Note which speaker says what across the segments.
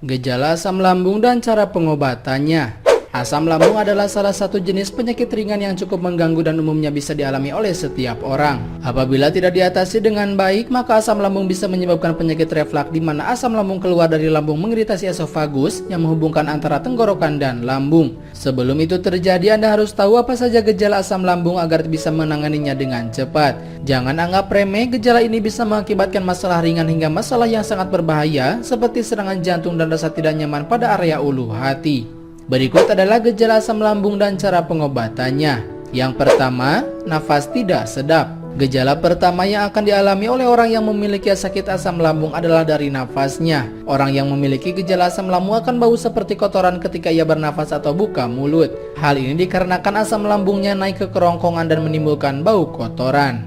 Speaker 1: Gejala asam lambung dan cara pengobatannya. Asam lambung adalah salah satu jenis penyakit ringan yang cukup mengganggu dan umumnya bisa dialami oleh setiap orang. Apabila tidak diatasi dengan baik, maka asam lambung bisa menyebabkan penyakit reflux di mana asam lambung keluar dari lambung mengiritasi esofagus yang menghubungkan antara tenggorokan dan lambung. Sebelum itu terjadi, Anda harus tahu apa saja gejala asam lambung agar bisa menanganinya dengan cepat. Jangan anggap remeh, gejala ini bisa mengakibatkan masalah ringan hingga masalah yang sangat berbahaya seperti serangan jantung dan rasa tidak nyaman pada area ulu hati. Berikut adalah gejala asam lambung dan cara pengobatannya. Yang pertama, nafas tidak sedap. Gejala pertama yang akan dialami oleh orang yang memiliki sakit asam lambung adalah dari nafasnya. Orang yang memiliki gejala asam lambung akan bau seperti kotoran ketika ia bernafas atau buka mulut. Hal ini dikarenakan asam lambungnya naik ke kerongkongan dan menimbulkan bau kotoran.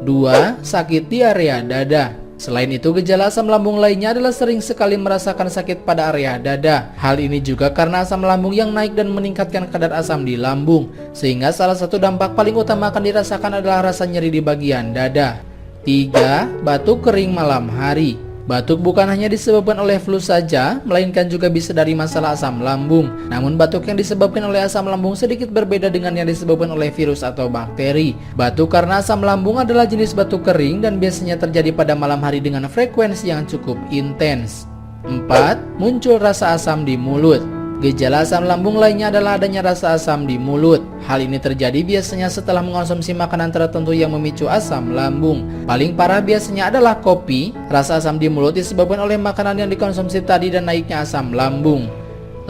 Speaker 1: 2. Sakit diarea dada. Selain itu, gejala asam lambung lainnya adalah sering sekali merasakan sakit pada area dada. Hal ini juga karena asam lambung yang naik dan meningkatkan kadar asam di lambung, sehingga salah satu dampak paling utama akan dirasakan adalah rasa nyeri di bagian dada. 3. Batuk kering malam hari. Batuk bukan hanya disebabkan oleh flu saja, melainkan juga bisa dari masalah asam lambung. Namun batuk yang disebabkan oleh asam lambung sedikit berbeda dengan yang disebabkan oleh virus atau bakteri. Batuk karena asam lambung adalah jenis batuk kering dan biasanya terjadi pada malam hari dengan frekuensi yang cukup intens. 4. Muncul rasa asam di mulut. Gejala asam lambung lainnya adalah adanya rasa asam di mulut. Hal ini terjadi biasanya setelah mengonsumsi makanan tertentu yang memicu asam lambung. Paling parah biasanya adalah kopi. Rasa asam di mulut disebabkan oleh makanan yang dikonsumsi tadi dan naiknya asam lambung.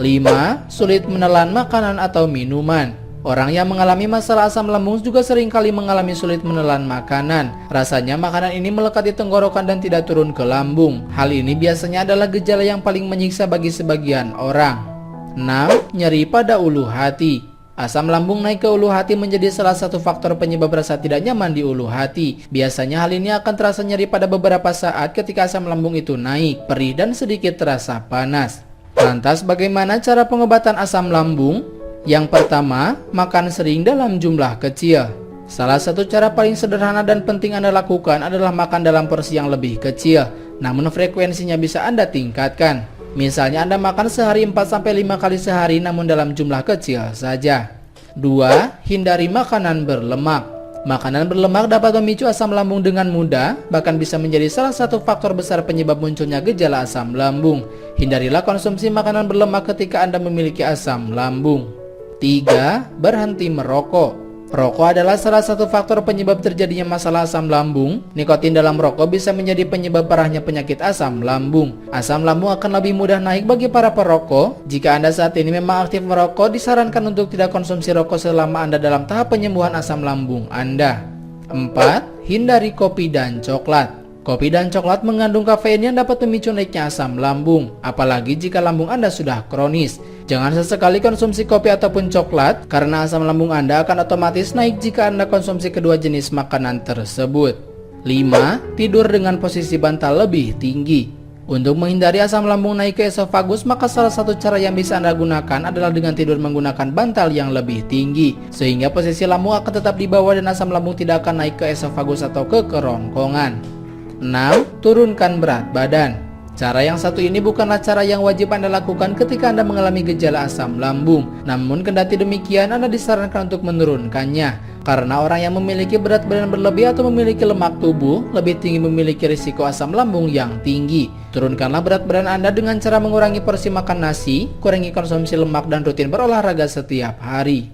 Speaker 1: 5. Sulit menelan makanan atau minuman. Orang yang mengalami masalah asam lambung juga seringkali mengalami sulit menelan makanan. Rasanya makanan ini melekat di tenggorokan dan tidak turun ke lambung. Hal ini biasanya adalah gejala yang paling menyiksa bagi sebagian orang. 6. Nyeri pada ulu hati. Asam lambung naik ke ulu hati menjadi salah satu faktor penyebab rasa tidak nyaman di ulu hati. Biasanya hal ini akan terasa nyeri pada beberapa saat ketika asam lambung itu naik, perih dan sedikit terasa panas. Lantas bagaimana cara pengobatan asam lambung? Yang pertama, makan sering dalam jumlah kecil. Salah satu cara paling sederhana dan penting Anda lakukan adalah makan dalam porsi yang lebih kecil, namun frekuensinya bisa Anda tingkatkan. Misalnya Anda makan sehari 4-5 kali sehari namun dalam jumlah kecil saja. 2. Hindari makanan berlemak. Makanan berlemak dapat memicu asam lambung dengan mudah, bahkan bisa menjadi salah satu faktor besar penyebab munculnya gejala asam lambung. Hindarilah konsumsi makanan berlemak ketika Anda memiliki asam lambung. 3. Berhenti merokok. Rokok adalah salah satu faktor penyebab terjadinya masalah asam lambung. Nikotin dalam rokok bisa menjadi penyebab parahnya penyakit asam lambung. Asam lambung akan lebih mudah naik bagi para perokok. Jika Anda saat ini memang aktif merokok, disarankan untuk tidak konsumsi rokok selama Anda dalam tahap penyembuhan asam lambung Anda. 4. Hindari kopi dan coklat. Kopi dan coklat mengandung kafein yang dapat memicu naiknya asam lambung, apalagi jika lambung Anda sudah kronis. Jangan sesekali konsumsi kopi ataupun coklat, karena asam lambung Anda akan otomatis naik jika Anda konsumsi kedua jenis makanan tersebut. 5. Tidur dengan posisi bantal lebih tinggi. Untuk menghindari asam lambung naik ke esofagus, maka salah satu cara yang bisa Anda gunakan adalah dengan tidur menggunakan bantal yang lebih tinggi, sehingga posisi lambung akan tetap di bawah dan asam lambung tidak akan naik ke esofagus atau ke kerongkongan. 6. Turunkan berat badan. Cara yang satu ini bukanlah cara yang wajib Anda lakukan ketika Anda mengalami gejala asam lambung. Namun kendati demikian, Anda disarankan untuk menurunkannya. Karena orang yang memiliki berat badan berlebih atau memiliki lemak tubuh lebih tinggi memiliki risiko asam lambung yang tinggi. Turunkanlah berat badan Anda dengan cara mengurangi porsi makan nasi, kurangi konsumsi lemak dan rutin berolahraga setiap hari.